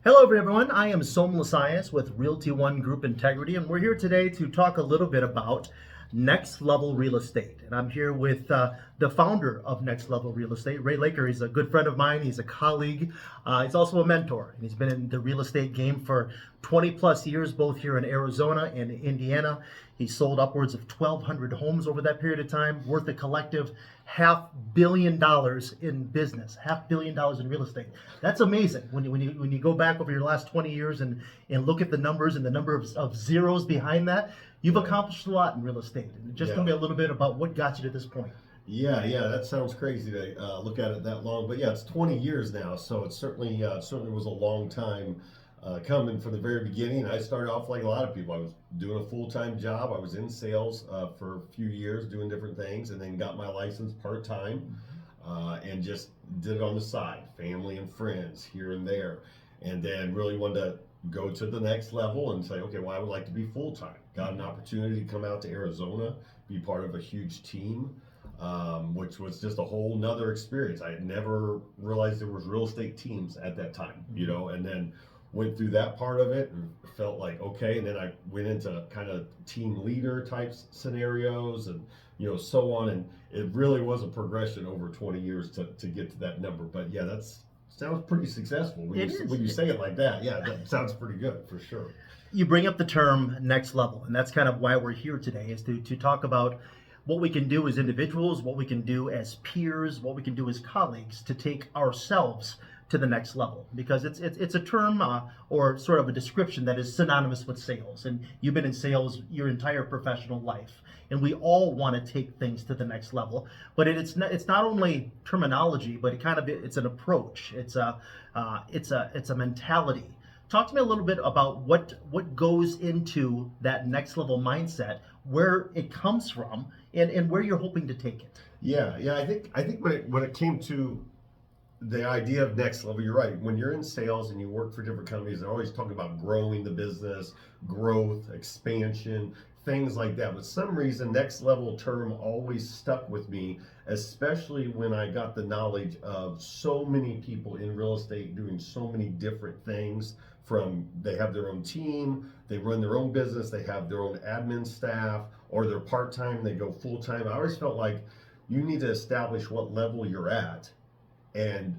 Hello, everyone. I am Som Lasias with Realty One Group Integrity, and we're here today to talk a little bit about Next Level Real Estate. And I'm here with the founder of Next Level Real Estate, Ray Laker. He's a good friend of mine. He's a colleague. He's also a mentor, and he's been in the real estate game for 20 plus years, both here in Arizona and Indiana. He sold upwards of 1,200 homes over that period of time, worth a collective $500 million in business, $500 million in real estate. That's amazing when you go back over your last 20 years and look at the numbers and the number of zeros behind that. You've accomplished a lot in real estate. And just tell me a little bit about what got you to this point. Yeah, that sounds crazy to look at it that long, but yeah, it's 20 years now, so it certainly was a long time coming from the very beginning. I started off like a lot of people. I was doing a full-time job. I was in sales for a few years, doing different things, and then got my license part-time and just did it on the side, family and friends here and there, and then really wanted to go to the next level and say, okay, well, I would like to be full-time. Got an opportunity to come out to Arizona, be part of a huge team, which was just a whole nother experience. I had never realized there was real estate teams at that time, and then went through that part of it and felt like, okay, and then I went into kind of team leader type scenarios and, so on. And it really was a progression over 20 years to get to that number. But yeah, sounds pretty successful when you say it like that. Yeah, that sounds pretty good for sure. You bring up the term next level, and that's kind of why we're here today, is to talk about what we can do as individuals, what we can do as peers, what we can do as colleagues to take ourselves to the next level, because it's a term or sort of a description that is synonymous with sales, and you've been in sales your entire professional life, and we all want to take things to the next level. But it's not only terminology, but it's an approach. It's a mentality. Talk to me a little bit about what goes into that next level mindset, where it comes from, and where you're hoping to take it. Yeah. I think when it came to the idea of next level, you're right. When you're in sales and you work for different companies, they're always talking about growing the business, growth, expansion, things like that. But some reason, next level term always stuck with me, especially when I got the knowledge of so many people in real estate doing so many different things. From they have their own team, they run their own business, they have their own admin staff, or they're part-time, they go full-time. I always felt like you need to establish what level you're at. And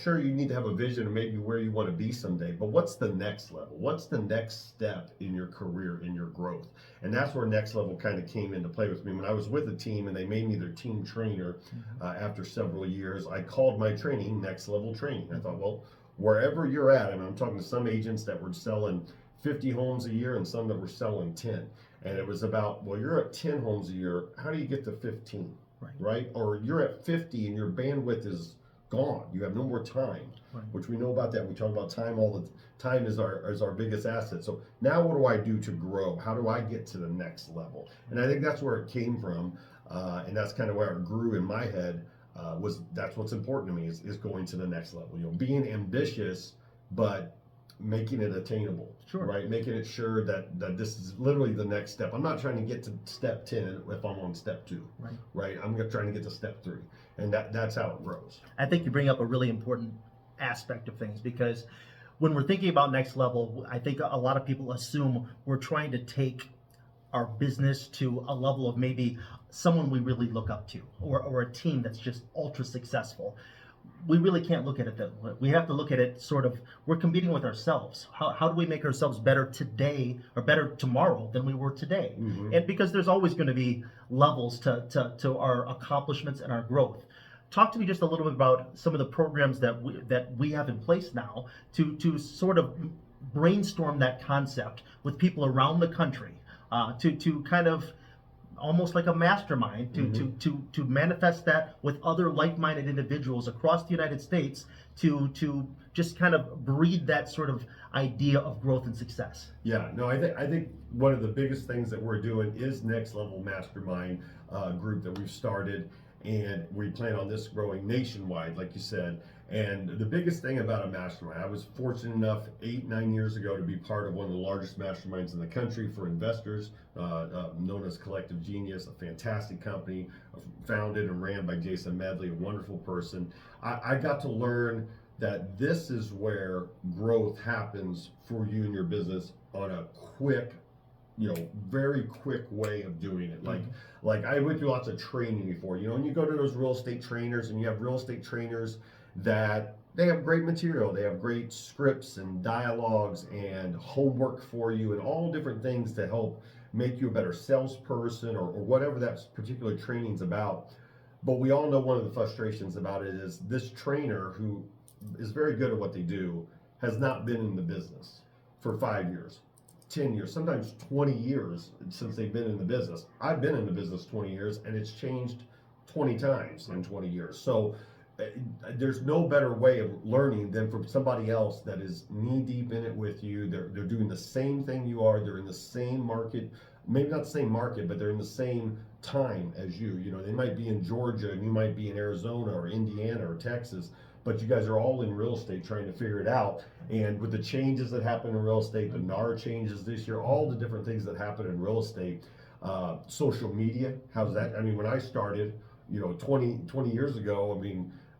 sure, you need to have a vision of maybe where you want to be someday, but what's the next level? What's the next step in your career, in your growth? And that's where next level kind of came into play with me. When I was with a team and they made me their team trainer after several years, I called my training next level training. I thought, well, wherever you're at, and I'm talking to some agents that were selling 50 homes a year and some that were selling 10. And it was about, well, you're at 10 homes a year. How do you get to 15? Right? Or you're at 50 and your bandwidth is gone. You have no more time, which we know about that. We talk about time all the time is our biggest asset. So now what do I do to grow? How do I get to the next level? And I think that's where it came from. And that's kind of where it grew in my head. That's what's important to me is going to the next level. Being ambitious, but making it attainable. Sure. Right? Making it sure that this is literally the next step. I'm not trying to get to step 10 if I'm on step 2. Right? I'm trying to get to step 3. And that's how it grows. I think you bring up a really important aspect of things, because when we're thinking about next level, I think a lot of people assume we're trying to take our business to a level of maybe someone we really look up to, or a team that's just ultra successful. We really can't look at it that way. We have to look at it sort of, we're competing with ourselves. How do we make ourselves better today or better tomorrow than we were today? And because there's always going to be levels to our accomplishments and our growth. Talk to me just a little bit about some of the programs that we have in place now to sort of brainstorm that concept with people around the country, to kind of almost like a mastermind to manifest that with other like-minded individuals across the United States to just kind of breed that sort of idea of growth and success. Yeah, no, I think one of the biggest things that we're doing is Next Level Mastermind group that we've started, and we plan on this growing nationwide, like you said. And the biggest thing about a mastermind, I was fortunate enough 8-9 years ago to be part of one of the largest masterminds in the country for investors, known as Collective Genius, a fantastic company founded and ran by Jason Medley, a wonderful person. I got to learn that this is where growth happens for you and your business on a quick, very quick way of doing it. Like I went through lots of training before, and you go to those real estate trainers, and you have real estate trainers that they have great material, they have great scripts and dialogues and homework for you and all different things to help make you a better salesperson or whatever that particular training's about. But we all know one of the frustrations about it is this trainer, who is very good at what they do, has not been in the business for 5 years, 10 years, sometimes 20 years since they've been in the business. I've been in the business 20 years, and it's changed 20 times in 20 years. So there's no better way of learning than from somebody else that is knee deep in it with you. They're doing the same thing you are. They're in the same market, maybe not the same market, but they're in the same time as you. They might be in Georgia and you might be in Arizona or Indiana or Texas, but you guys are all in real estate trying to figure it out. And with the changes that happen in real estate, the NAR changes this year, all the different things that happen in real estate, social media, how's that? I mean, when I started, 20 years ago,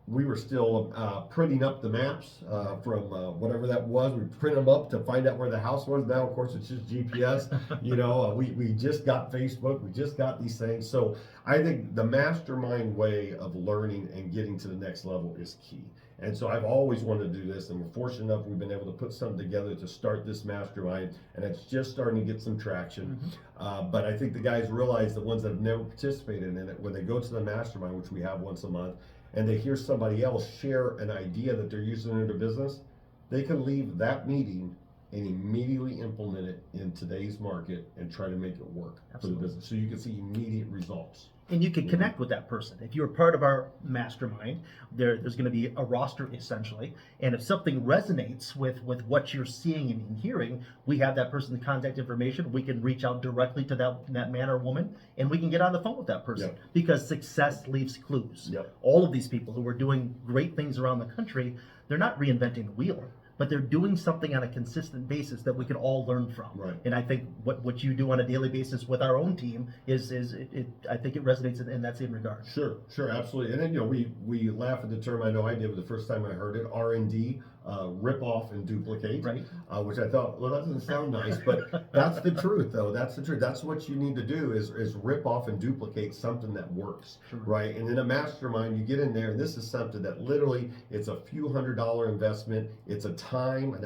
we were still printing up the maps from whatever that was. We print them up to find out where the house was. Now, of course, it's just GPS. We just got Facebook. We just got these things. So I think the mastermind way of learning and getting to the next level is key. And so I've always wanted to do this, and we're fortunate enough we've been able to put something together to start this mastermind, and it's just starting to get some traction. But I think the guys realize, the ones that have never participated in it, when they go to the mastermind, which we have once a month, and they hear somebody else share an idea that they're using in their business, they can leave that meeting and immediately implement it in today's market and try to make it work for the business. So you can see immediate results. And you can connect with that person. If you're part of our mastermind, there's going to be a roster essentially. And if something resonates with what you're seeing and hearing, we have that person's contact information. We can reach out directly to that man or woman, and we can get on the phone with that person. Because success leaves clues. All of these people who are doing great things around the country, they're not reinventing the wheel, but they're doing something on a consistent basis that we can all learn from. And I think what you do on a daily basis with our own team is I think it resonates in that same regard. Sure, absolutely. And then we laugh at the term. I know I did the first time I heard it. R&D, rip off and duplicate. Which I thought, well, that doesn't sound nice, but that's the truth, though. That's the truth. That's what you need to do is rip off and duplicate something that works, right? And in a mastermind, you get in there, and this is something that literally, it's a few $100 investment. It's an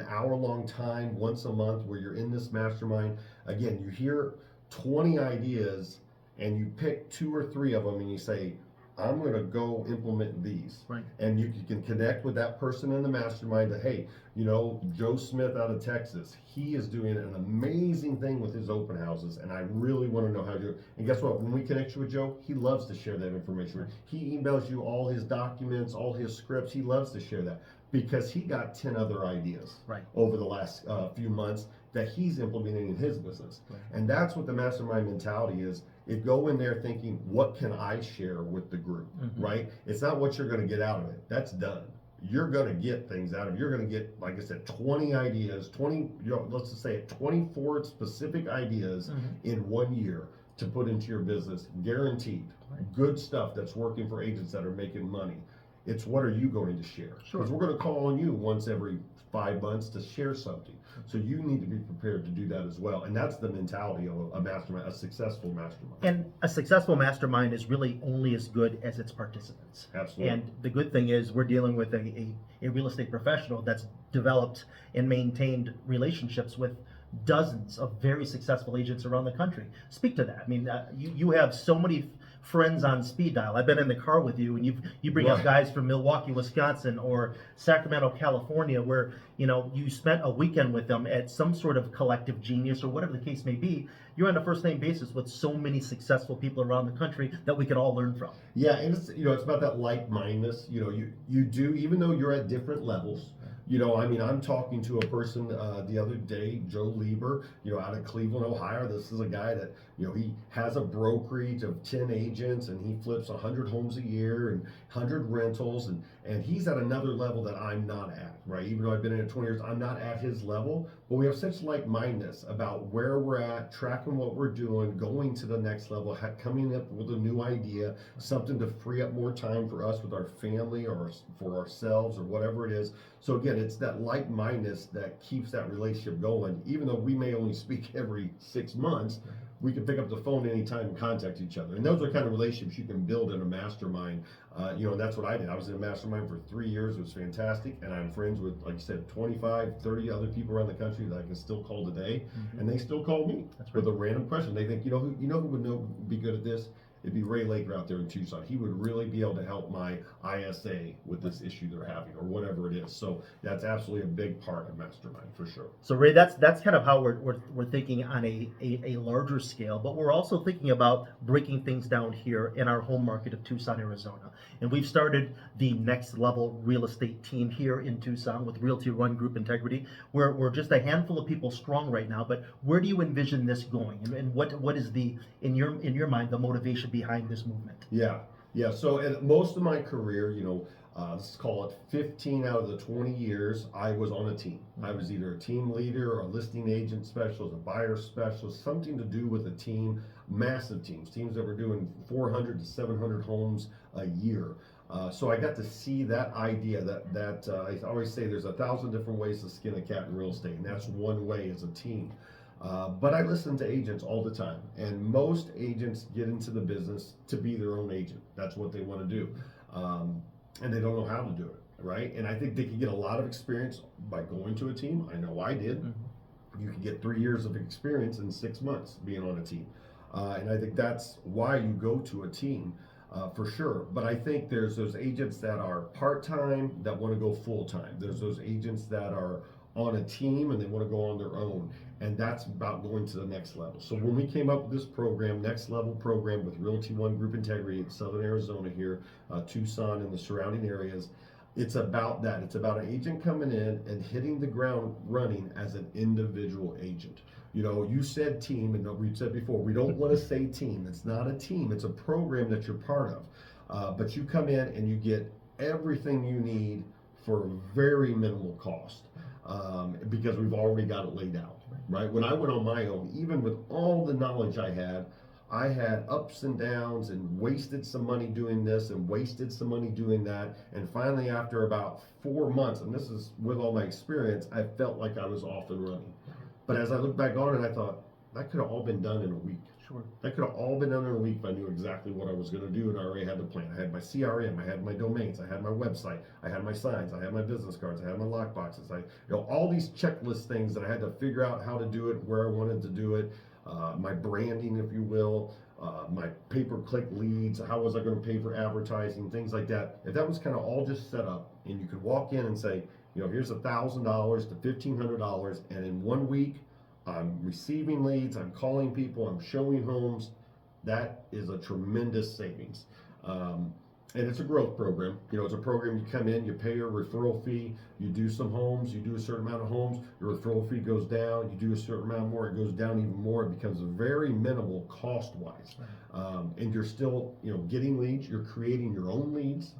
hour-long time once a month where you're in this mastermind. Again, you hear 20 ideas and you pick 2 or 3 of them and you say, I'm going to go implement these. And you can connect with that person in the mastermind that, hey, Joe Smith out of Texas, he is doing an amazing thing with his open houses, and I really want to know how to do it. And guess what? When we connect you with Joe, he loves to share that information. He emails you all his documents, all his scripts. He loves to share that because he got 10 other ideas over the last few months that he's implementing in his business. And that's what the mastermind mentality is. You go in there thinking, what can I share with the group, right? It's not what you're going to get out of it. That's done. You're going to get things out of it. You're going to get, like I said, 20 ideas, let's just say 24 specific ideas in 1 year to put into your business, guaranteed. Good stuff that's working for agents that are making money. It's what are you going to share? Because we're going to call on you once every 5 months to share something. So you need to be prepared to do that as well. And that's the mentality of a mastermind, a successful mastermind. And a successful mastermind is really only as good as its participants. Absolutely. And the good thing is we're dealing with a real estate professional that's developed and maintained relationships with dozens of very successful agents around the country. Speak to that. I mean, you have so many friends on speed dial. I've been in the car with you, and you bring up guys from Milwaukee, Wisconsin, or Sacramento, California, where you spent a weekend with them at some sort of collective genius or whatever the case may be. You're on a first name basis with so many successful people around the country that we can all learn from. Yeah, and it's about that like-mindedness. You do, even though you're at different levels. I'm talking to a person the other day, Joe Lieber, out of Cleveland, Ohio. This is a guy that, he has a brokerage of 10 agents, and he flips 100 homes a year and 100 rentals, and he's at another level that I'm not at, right? Even though I've been in it 20 years, I'm not at his level, but we have such like-mindedness about where we're at, track tracking what we're doing, going to the next level, coming up with a new idea, something to free up more time for us with our family or for ourselves or whatever it is. So again, it's that like-mindedness that keeps that relationship going. Even though we may only speak every 6 months, we can pick up the phone anytime and contact each other. And those are kind of relationships you can build in a mastermind. And that's what I did. I was in a mastermind for 3 years. It was fantastic. And I'm friends with, like you said, 25, 30 other people around the country that I can still call today. And they still call me with a random question. They think, who would be good at this? It'd be Ray Laker out there in Tucson. He would really be able to help my ISA with this issue they're having or whatever it is. So that's absolutely a big part of Mastermind for sure. So Ray, that's kind of how we're thinking on a larger scale, but we're also thinking about breaking things down here in our home market of Tucson, Arizona. And we've started the Next Level Real Estate team here in Tucson with Realty One Group Integrity. We're just a handful of people strong right now, but where do you envision this going? And what is in your mind the motivation behind this movement? Yeah. So most of my career, let's call it 15 out of the 20 years, I was on a team. I was either a team leader or a listing agent specialist, a buyer specialist, something to do with a team, massive teams that were doing 400 to 700 homes a year. So I got to see that idea that I always say there's 1,000 different ways to skin a cat in real estate, and that's one way as a team. But I listen to agents all the time, and most agents get into the business to be their own agent. That's what they want to do, and they don't know how to do it, right? And I think they can get a lot of experience by going to a team. I know I did. You can get 3 years of experience in 6 months being on a team, and I think that's why you go to a team. For sure. But I think there's those agents that are part-time that want to go full-time. There's those agents that are on a team and they want to go on their own. And that's about going to the next level. So when we came up with this program, Next Level program with Realty One Group Integrity in Southern Arizona here, Tucson and the surrounding areas, it's about that. It's about an agent coming in and hitting the ground running as an individual agent. You said team, and we said before, we don't want to say team. It's not a team. It's a program that you're part of. But you come in and you get everything you need for very minimal cost because we've already got it laid out, right? When I went on my own, even with all the knowledge I had ups and downs and wasted some money doing this and wasted some money doing that. And finally, after about 4 months, and this is with all my experience, I felt like I was off and running. But as I look back on it, I thought, that could have all been done in a week. Sure. That could have all been done in a week if I knew exactly what I was going to do and I already had the plan. I had my CRM, I had my domains, I had my website, I had my signs, I had my business cards, I had my lock boxes. All these checklist things that I had to figure out how to do it, where I wanted to do it, my branding, if you will, my pay-per-click leads, how was I going to pay for advertising, things like that. If that was kind of all just set up and you could walk in and say, here's $1,000 to $1,500, and in 1 week, I'm receiving leads, I'm calling people, I'm showing homes. That is a tremendous savings. And it's a growth program. It's a program you come in, you pay your referral fee, you do some homes, you do a certain amount of homes, your referral fee goes down, you do a certain amount more, it goes down even more, it becomes very minimal cost-wise. And you're still, getting leads, you're creating your own leads.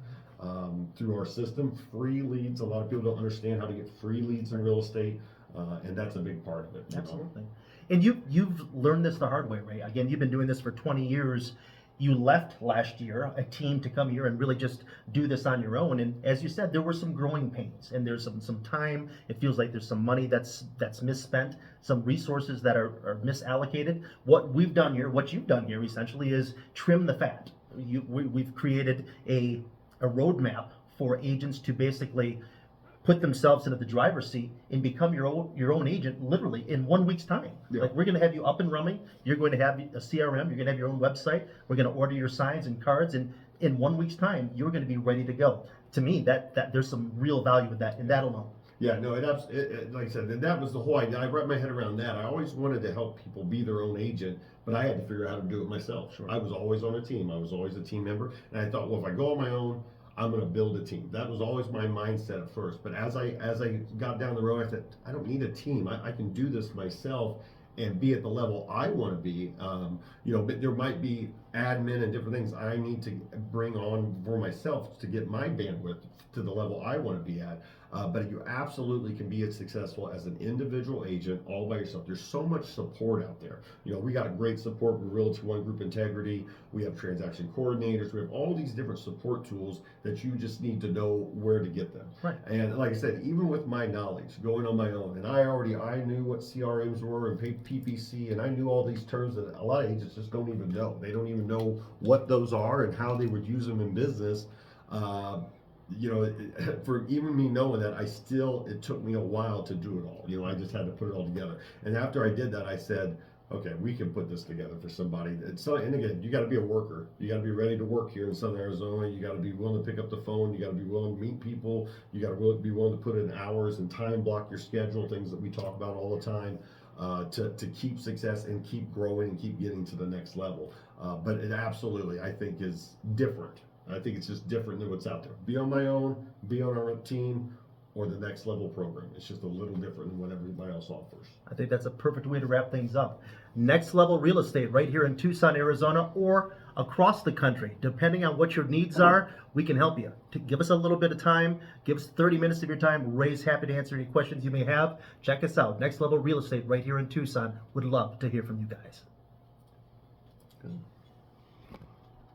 Through our system, free leads. A lot of people don't understand how to get free leads in real estate, and that's a big part of it. Absolutely. And you've learned this the hard way, Ray. Again, you've been doing this for 20 years. You left last year a team to come here and really just do this on your own. And as you said, there were some growing pains, and there's some time. It feels like there's some money that's misspent, some resources that are misallocated. What we've done here, what you've done here, essentially, is trim the fat. We've created a roadmap for agents to basically put themselves into the driver's seat and become your own agent literally in 1 week's time. Yeah. Like, we're going to have you up and running. You're going to have a CRM. You're going to have your own website. We're going to order your signs and cards, and in 1 week's time, you're going to be ready to go. To me, that there's some real value in that alone. Yeah, no, like I said, and that was the whole idea. I wrapped my head around that. I always wanted to help people be their own agent, but I had to figure out how to do it myself. Sure. I was always on a team. I was always a team member, and I thought, well, if I go on my own, I'm going to build a team. That was always my mindset at first. But as I got down the road, I said, I don't need a team. I can do this myself and be at the level I want to be. But there might be admin and different things I need to bring on for myself to get my bandwidth to the level I want to be at. But you absolutely can be as successful as an individual agent all by yourself. There's so much support out there. You know, we got a great support with Realty One Group Integrity. We have transaction coordinators. We have all these different support tools that you just need to know where to get them. Right. And like I said, even with my knowledge, going on my own, and I knew what CRMs were and PPC, and I knew all these terms that a lot of agents just don't even know. They don't even know what those are and how they would use them in business. You know, for even me knowing that, it took me a while to do it all. You know, I just had to put it all together. And after I did that, I said, okay, we can put this together for somebody. And again, you got to be a worker. You got to be ready to work here in Southern Arizona. You got to be willing to pick up the phone. You got to be willing to meet people. You got to be willing to put in hours and time block your schedule, things that we talk about all the time, to keep success and keep growing and keep getting to the next level. But it absolutely, I think, is different. I think it's just different than what's out there. Be on my own, be on our team, or the next level program. It's just a little different than what everybody else offers. I think that's a perfect way to wrap things up. Next Level Real Estate right here in Tucson, Arizona, or across the country. Depending on what your needs are, we can help you. Give us a little bit of time. Give us 30 minutes of your time. Ray's happy to answer any questions you may have. Check us out. Next Level Real Estate right here in Tucson. Would love to hear from you guys. Good.